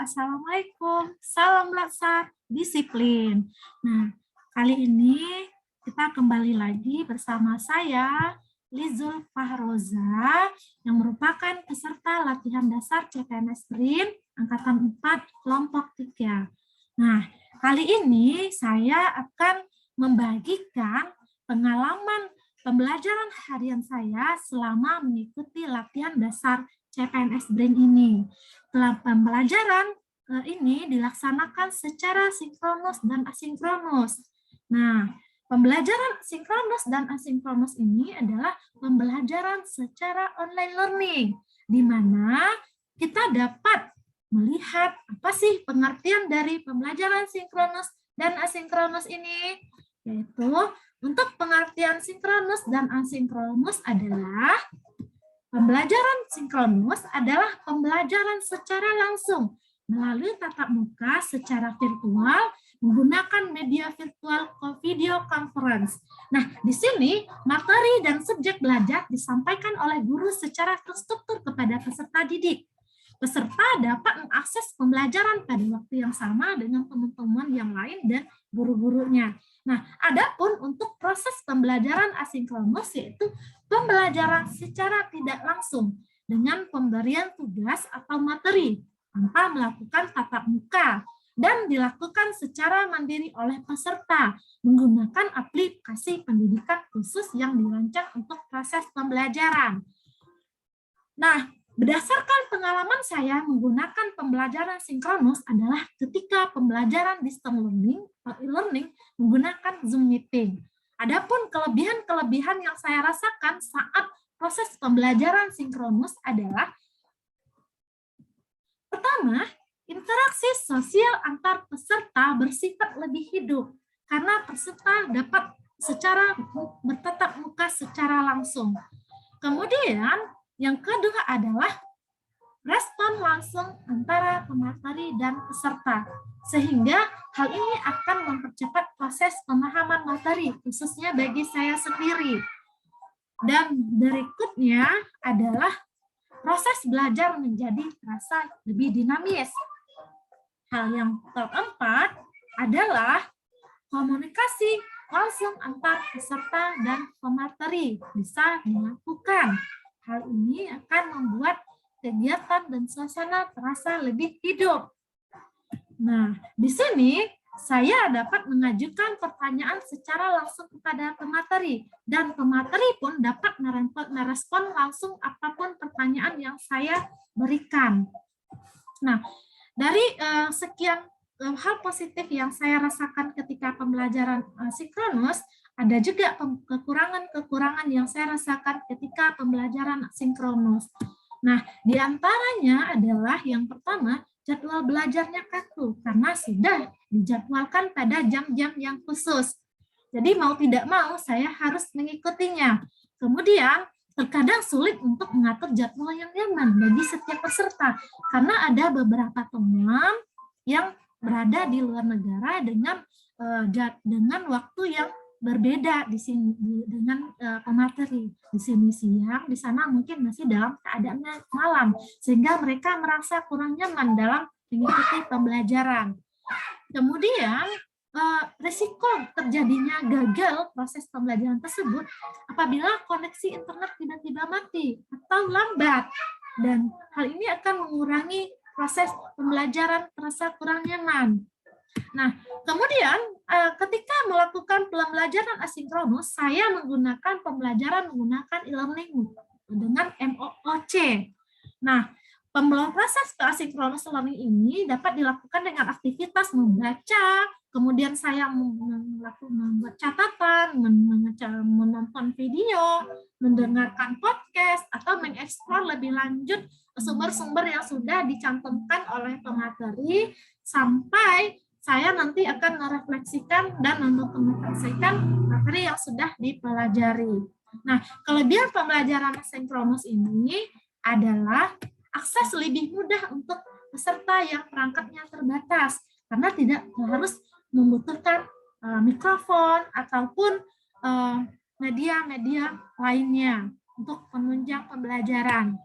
Assalamualaikum. Salam laksa disiplin. Nah, kali ini kita kembali lagi bersama saya, Lizul Fahroza, yang merupakan peserta latihan dasar CPNS BRIN Angkatan 4 Kelompok 3. Nah, kali ini saya akan membagikan pengalaman pembelajaran harian saya selama mengikuti latihan dasar CPNS BRIN ini. Pembelajaran ini dilaksanakan secara sinkronus dan asinkronus. Nah, pembelajaran sinkronus dan asinkronus ini adalah pembelajaran secara online learning, di mana kita dapat melihat apa sih pengertian dari pembelajaran sinkronus dan asinkronus ini, yaitu untuk pengertian sinkronus dan asinkronus adalah pembelajaran sinkronus adalah pembelajaran secara langsung melalui tatap muka secara virtual menggunakan media virtual video conference. Nah, di sini materi dan subjek belajar disampaikan oleh guru secara terstruktur kepada peserta didik. Peserta dapat mengakses pembelajaran pada waktu yang sama dengan teman-teman yang lain dan guru-gurunya. Nah, adapun untuk proses pembelajaran asinkronus yaitu pembelajaran secara tidak langsung dengan pemberian tugas atau materi tanpa melakukan tatap muka dan dilakukan secara mandiri oleh peserta menggunakan aplikasi pendidikan khusus yang dirancang untuk proses pembelajaran. Nah, berdasarkan pengalaman saya menggunakan pembelajaran sinkronus adalah ketika pembelajaran distance learning atau e-learning menggunakan Zoom meeting. Adapun kelebihan-kelebihan yang saya rasakan saat proses pembelajaran sinkronus adalah pertama, interaksi sosial antar peserta bersifat lebih hidup karena peserta dapat secara bertatap muka secara langsung. Kemudian yang kedua adalah respon langsung antara pemateri dan peserta, sehingga hal ini akan mempercepat proses pemahaman materi, khususnya bagi saya sendiri. Dan berikutnya adalah proses belajar menjadi terasa lebih dinamis. Hal yang keempat adalah komunikasi langsung antar peserta dan pemateri bisa dilakukan. Hal ini akan membuat kegiatan dan suasana terasa lebih hidup. Nah, di sini saya dapat mengajukan pertanyaan secara langsung kepada pemateri dan pemateri pun dapat merespon langsung apapun pertanyaan yang saya berikan. Nah, dari sekian hal positif yang saya rasakan ketika pembelajaran sinkronus, ada juga kekurangan-kekurangan yang saya rasakan ketika pembelajaran sinkronus. Nah, diantaranya adalah yang pertama, jadwal belajarnya kaku karena sudah dijadwalkan pada jam-jam yang khusus. Jadi mau tidak mau saya harus mengikutinya. Kemudian terkadang sulit untuk mengatur jadwal yang nyaman bagi setiap peserta karena ada beberapa teman yang berada di luar negara dengan waktu yang berbeda di sini dengan pemateri. Di sini siang, di sana mungkin masih dalam keadaan malam, sehingga mereka merasa kurang nyaman dalam mengikuti pembelajaran. Kemudian risiko terjadinya gagal proses pembelajaran tersebut apabila koneksi internet tiba-tiba mati atau lambat, dan hal ini akan mengurangi proses pembelajaran terasa kurang nyaman. Nah, kemudian ketika melakukan pembelajaran asinkronus, saya menggunakan pembelajaran menggunakan e-learning dengan MOOC. Nah, proses asinkronus learning ini dapat dilakukan dengan aktivitas membaca, kemudian saya membuat catatan, menonton video, mendengarkan podcast, atau mengeksplor lebih lanjut sumber-sumber yang sudah dicantumkan oleh pemateri, sampai saya nanti akan merefleksikan dan mendokumentasikan materi yang sudah dipelajari. Nah, kelebihan pembelajaran asinkronus ini adalah akses lebih mudah untuk peserta yang perangkatnya terbatas, karena tidak harus membutuhkan mikrofon ataupun media-media lainnya untuk menunjang pembelajaran.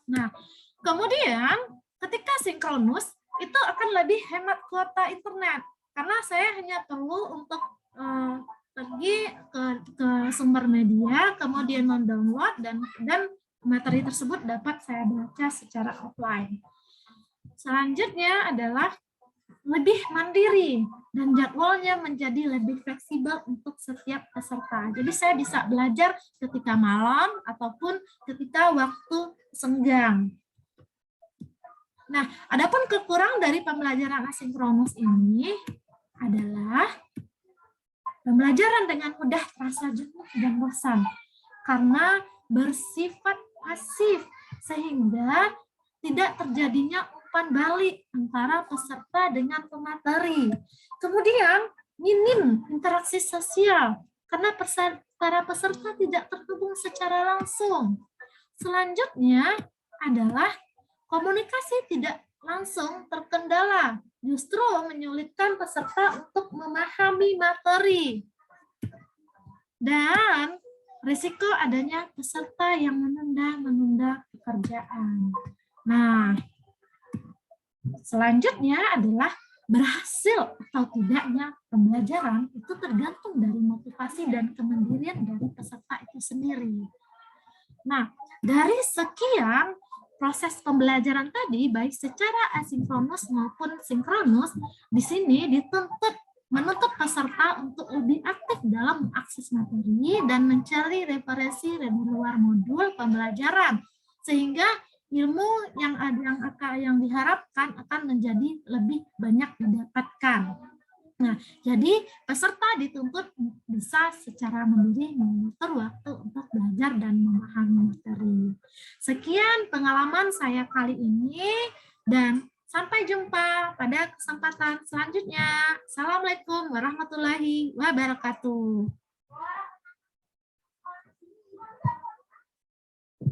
Nah, kemudian ketika sinkronus, itu akan lebih hemat kuota internet karena saya hanya perlu untuk pergi ke sumber media, kemudian mendownload dan materi tersebut dapat saya baca secara offline. Selanjutnya adalah lebih mandiri dan jadwalnya menjadi lebih fleksibel untuk setiap peserta. Jadi saya bisa belajar ketika malam ataupun ketika waktu senggang. Nah, adapun kekurangan dari pembelajaran asinkronus ini adalah pembelajaran dengan mudah terasa jenuh dan bosan karena bersifat pasif sehingga tidak terjadinya umpan balik antara peserta dengan pemateri. Kemudian minim interaksi sosial karena para peserta tidak terhubung secara langsung. Selanjutnya adalah komunikasi tidak langsung terkendala, justru menyulitkan peserta untuk memahami materi. Dan risiko adanya peserta yang menunda pekerjaan. Nah, selanjutnya adalah berhasil atau tidaknya pembelajaran itu tergantung dari motivasi dan kemandirian dari peserta itu sendiri. Nah, dari sekian proses pembelajaran tadi, baik secara asinkronus maupun sinkronus, di sini menuntut peserta untuk lebih aktif dalam mengakses materi dan mencari referensi dari luar modul pembelajaran, sehingga ilmu yang diharapkan akan menjadi lebih banyak didapatkan. Nah, jadi peserta dituntut bisa secara mandiri mengatur waktu untuk belajar dan memahami materi. Sekian pengalaman saya kali ini dan sampai jumpa pada kesempatan selanjutnya. Assalamualaikum warahmatullahi wabarakatuh.